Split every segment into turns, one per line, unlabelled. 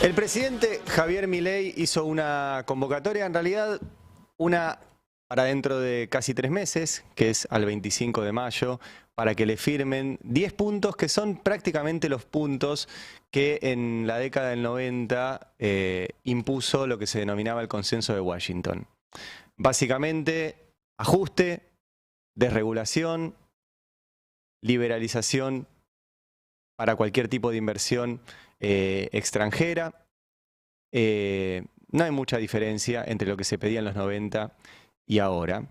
El presidente Javier Milei hizo una convocatoria, en realidad una para dentro de casi 3 meses, que es al 25 de mayo, para que le firmen 10 puntos que son prácticamente los puntos que en la década del 90 impuso lo que se denominaba el Consenso de Washington. Básicamente, ajuste, desregulación, liberalización para cualquier tipo de inversión extranjera. No hay mucha diferencia entre lo que se pedía en los 90 y ahora.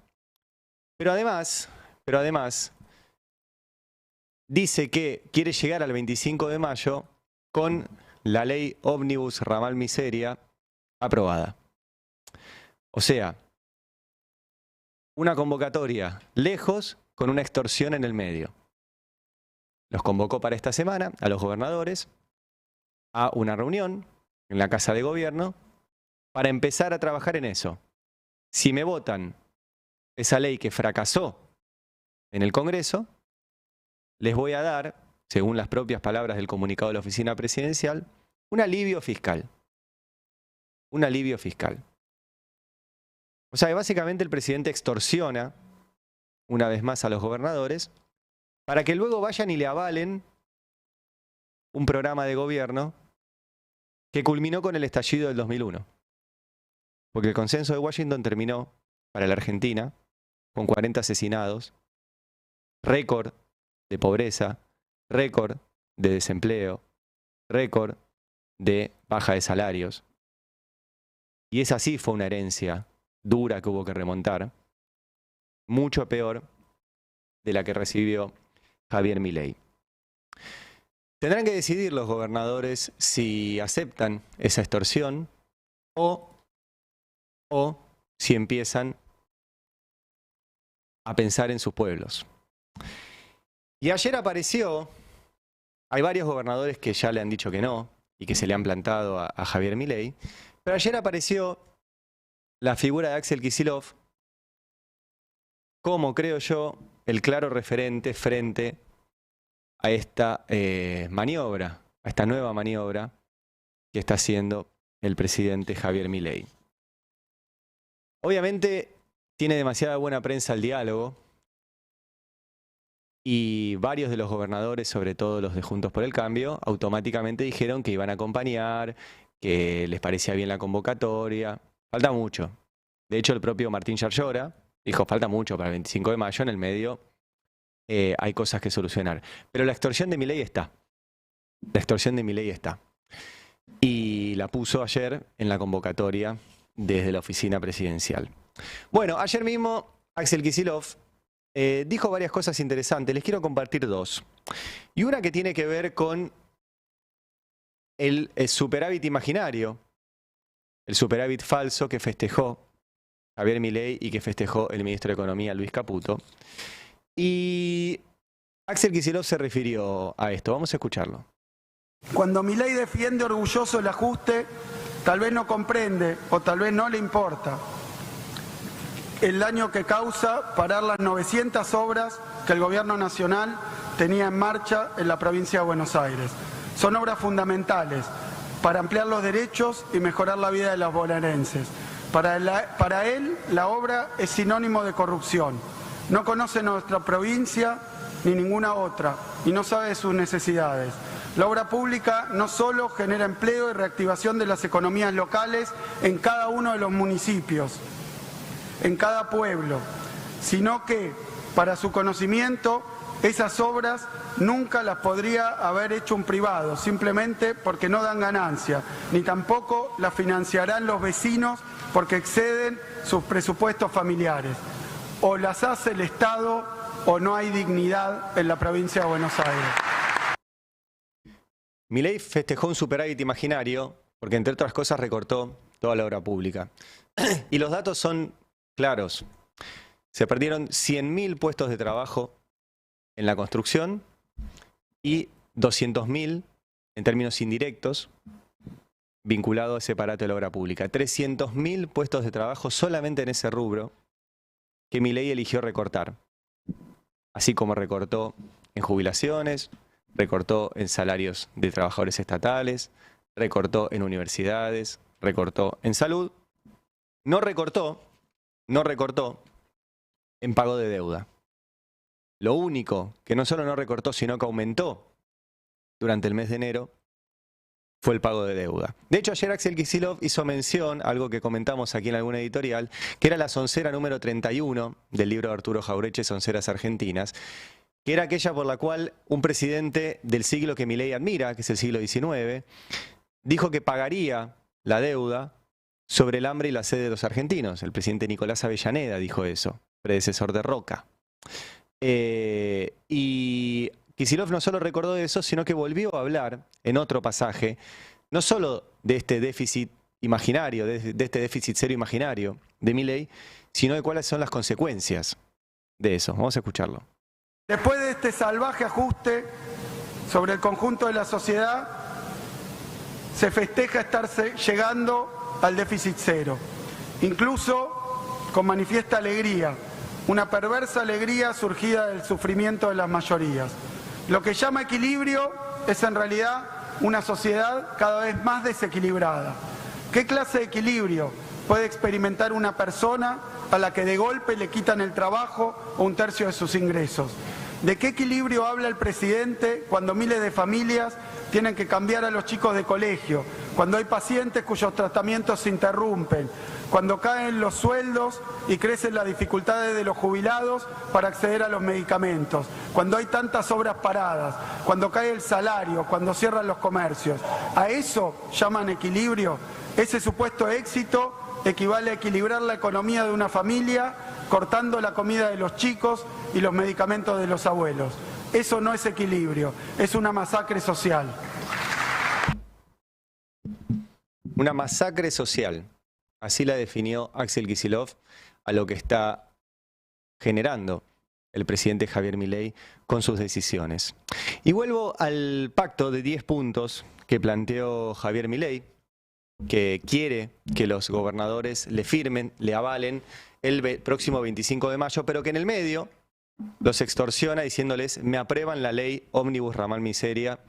Pero además, dice que quiere llegar al 25 de mayo con la ley Ómnibus Ramal Miseria aprobada. O sea, una convocatoria lejos con una extorsión en el medio. Los convocó para esta semana a los gobernadores a una reunión en la Casa de Gobierno para empezar a trabajar en eso. Si me votan esa ley que fracasó en el Congreso, les voy a dar, según las propias palabras del comunicado de la Oficina Presidencial, un alivio fiscal. Un alivio fiscal. O sea que básicamente el presidente extorsiona una vez más a los gobernadores para que luego vayan y le avalen un programa de gobierno que culminó con el estallido del 2001. Porque el Consenso de Washington terminó para la Argentina con 40 asesinados, récord de pobreza, récord de desempleo, récord de baja de salarios. Y esa sí fue una herencia dura que hubo que remontar, mucho peor de la que recibió Javier Milei. Tendrán que decidir los gobernadores si aceptan esa extorsión o si empiezan a pensar en sus pueblos. Y ayer apareció, hay varios gobernadores que ya le han dicho que no y que se le han plantado a Javier Milei, pero ayer apareció la figura de Axel Kicillof como, creo yo, el claro referente frente a esta maniobra, a esta nueva maniobra que está haciendo el presidente Javier Milei. Obviamente tiene demasiada buena prensa el diálogo y varios de los gobernadores, sobre todo los de Juntos por el Cambio, automáticamente dijeron que iban a acompañar, que les parecía bien la convocatoria. Falta mucho. De hecho, el propio Martín Yarlora dijo, falta mucho para el 25 de mayo, en el medio hay cosas que solucionar. Pero la extorsión de Milei está. La extorsión de Milei está. Y la puso ayer en la convocatoria desde la oficina presidencial. Bueno, ayer mismo Axel Kicillof dijo varias cosas interesantes. Les quiero compartir dos. Y una que tiene que ver con el superávit imaginario, el superávit falso que festejó Javier Milei y que festejó el ministro de Economía, Luis Caputo. Y Axel Kicillof se refirió a esto. Vamos a escucharlo.
Cuando Milei defiende orgulloso el ajuste, tal vez no comprende o tal vez no le importa el daño que causa parar las 900 obras que el gobierno nacional tenía en marcha en la provincia de Buenos Aires. Son obras fundamentales para ampliar los derechos y mejorar la vida de los bonaerenses. Para él, la obra es sinónimo de corrupción. No conoce nuestra provincia ni ninguna otra y no sabe de sus necesidades. La obra pública no solo genera empleo y reactivación de las economías locales en cada uno de los municipios, en cada pueblo, sino que, para su conocimiento, esas obras nunca las podría haber hecho un privado, simplemente porque no dan ganancia, ni tampoco las financiarán los vecinos porque exceden sus presupuestos familiares. O las hace el Estado o no hay dignidad en la provincia de Buenos Aires.
Milei festejó un superávit imaginario porque, entre otras cosas, recortó toda la obra pública. Y los datos son claros. Se perdieron 100.000 puestos de trabajo en la construcción y 200.000 en términos indirectos vinculados a ese parate de la obra pública. 300.000 puestos de trabajo solamente en ese rubro que Milei eligió recortar. Así como recortó en jubilaciones, recortó en salarios de trabajadores estatales, recortó en universidades, recortó en salud, no recortó en pago de deuda. Lo único que no solo no recortó, sino que aumentó durante el mes de enero fue el pago de deuda. De hecho, ayer Axel Kicillof hizo mención, algo que comentamos aquí en alguna editorial, que era la soncera número 31 del libro de Arturo Jaureche, Sonceras Argentinas, que era aquella por la cual un presidente del siglo que Milei admira, que es el siglo XIX, dijo que pagaría la deuda sobre el hambre y la sed de los argentinos. El presidente Nicolás Avellaneda dijo eso, predecesor de Roca. Y Kicillof no solo recordó eso, sino que volvió a hablar en otro pasaje, no solo de este déficit imaginario, de este déficit cero imaginario de Milei, sino de cuáles son las consecuencias de eso. Vamos a escucharlo.
Después de este salvaje ajuste sobre el conjunto de la sociedad, se festeja estar llegando al déficit cero, incluso con manifiesta alegría, una perversa alegría surgida del sufrimiento de las mayorías. Lo que llama equilibrio es en realidad una sociedad cada vez más desequilibrada. ¿Qué clase de equilibrio puede experimentar una persona a la que de golpe le quitan el trabajo o un tercio de sus ingresos? ¿De qué equilibrio habla el presidente cuando miles de familias tienen que cambiar a los chicos de colegio, cuando hay pacientes cuyos tratamientos se interrumpen, cuando caen los sueldos y crecen las dificultades de los jubilados para acceder a los medicamentos, cuando hay tantas obras paradas, cuando cae el salario, cuando cierran los comercios? ¿A eso llaman equilibrio? Ese supuesto éxito equivale a equilibrar la economía de una familia cortando la comida de los chicos y los medicamentos de los abuelos. Eso no es equilibrio, es una masacre social.
Una masacre social. Así la definió Axel Kicillof a lo que está generando el presidente Javier Milei con sus decisiones. Y vuelvo al pacto de 10 puntos que planteó Javier Milei, que quiere que los gobernadores le firmen, le avalen el próximo 25 de mayo, pero que en el medio los extorsiona diciéndoles: me aprueban la ley Ómnibus Ramal Miseria,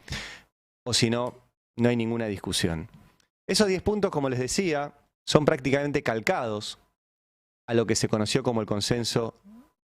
o si no, no hay ninguna discusión. Esos 10 puntos, como les decía, son prácticamente calcados a lo que se conoció como el consenso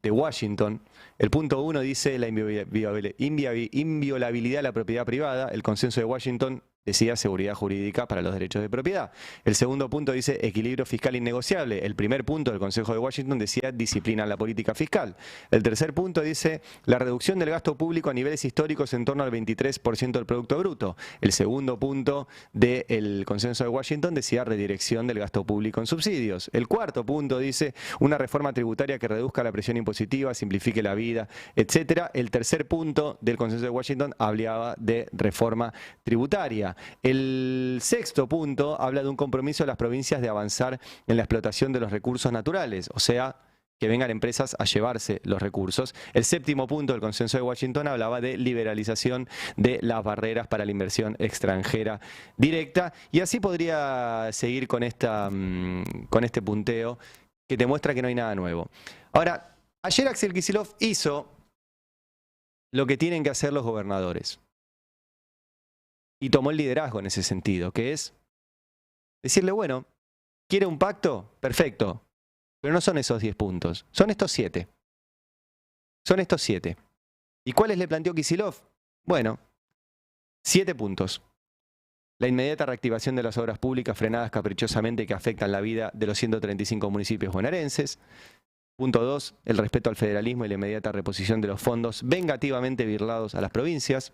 de Washington. El punto 1 dice la inviolabilidad de la propiedad privada. El consenso de Washington decía seguridad jurídica para los derechos de propiedad. El segundo punto dice equilibrio fiscal innegociable. El primer punto del Consejo de Washington decía disciplina en la política fiscal. El tercer punto dice la reducción del gasto público a niveles históricos en torno al 23% del Producto Bruto. El segundo punto del Consenso de Washington decía redirección del gasto público en subsidios. El cuarto punto dice una reforma tributaria que reduzca la presión impositiva, simplifique la vida, etc. El tercer punto del Consenso de Washington hablaba de reforma tributaria. El sexto punto habla de un compromiso de las provincias de avanzar en la explotación de los recursos naturales, o sea, que vengan empresas a llevarse los recursos. El séptimo punto del Consenso de Washington hablaba de liberalización de las barreras para la inversión extranjera directa, y así podría seguir con este punteo que demuestra que no hay nada nuevo. Ahora, ayer Axel Kicillof hizo lo que tienen que hacer los gobernadores. Y tomó el liderazgo en ese sentido, que es decirle, bueno, ¿quiere un pacto? Perfecto. Pero no son esos 10 puntos, son estos 7. Son estos 7. ¿Y cuáles le planteó Kicillof? Bueno, 7 puntos. La inmediata reactivación de las obras públicas frenadas caprichosamente que afectan la vida de los 135 municipios bonaerenses. Punto 2, el respeto al federalismo y la inmediata reposición de los fondos vengativamente birlados a las provincias.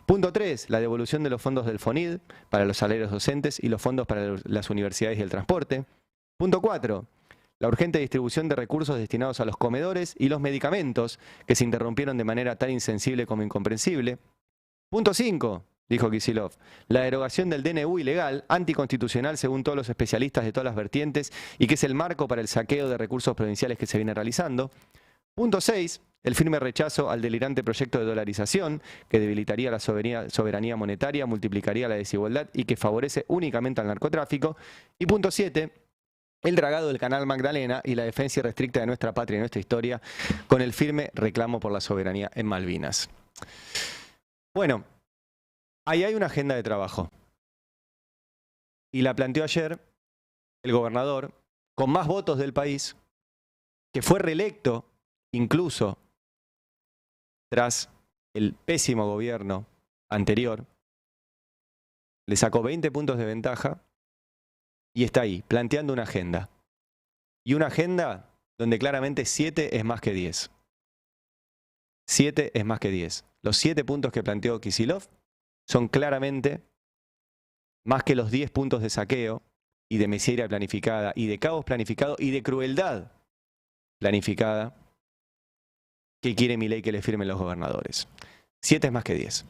Punto 3, la devolución de los fondos del FONID para los salarios docentes y los fondos para las universidades y el transporte. Punto 4, la urgente distribución de recursos destinados a los comedores y los medicamentos que se interrumpieron de manera tan insensible como incomprensible. Punto 5, dijo Kicillof, la derogación del DNU ilegal, anticonstitucional según todos los especialistas de todas las vertientes y que es el marco para el saqueo de recursos provinciales que se viene realizando. Punto 6, el firme rechazo al delirante proyecto de dolarización que debilitaría la soberanía monetaria, multiplicaría la desigualdad y que favorece únicamente al narcotráfico. Y punto 7, el dragado del canal Magdalena y la defensa irrestricta de nuestra patria y nuestra historia con el firme reclamo por la soberanía en Malvinas. Bueno, ahí hay una agenda de trabajo. y la planteó ayer el gobernador, con más votos del país, que fue reelecto incluso tras el pésimo gobierno anterior, le sacó 20 puntos de ventaja y está ahí, planteando una agenda. Y una agenda donde claramente 7 es más que 10. 7 es más que 10. Los 7 puntos que planteó Kicillof son claramente más que los 10 puntos de saqueo y de miseria planificada y de caos planificado y de crueldad planificada que quiere Milei que le firmen los gobernadores. 7 es más que 10.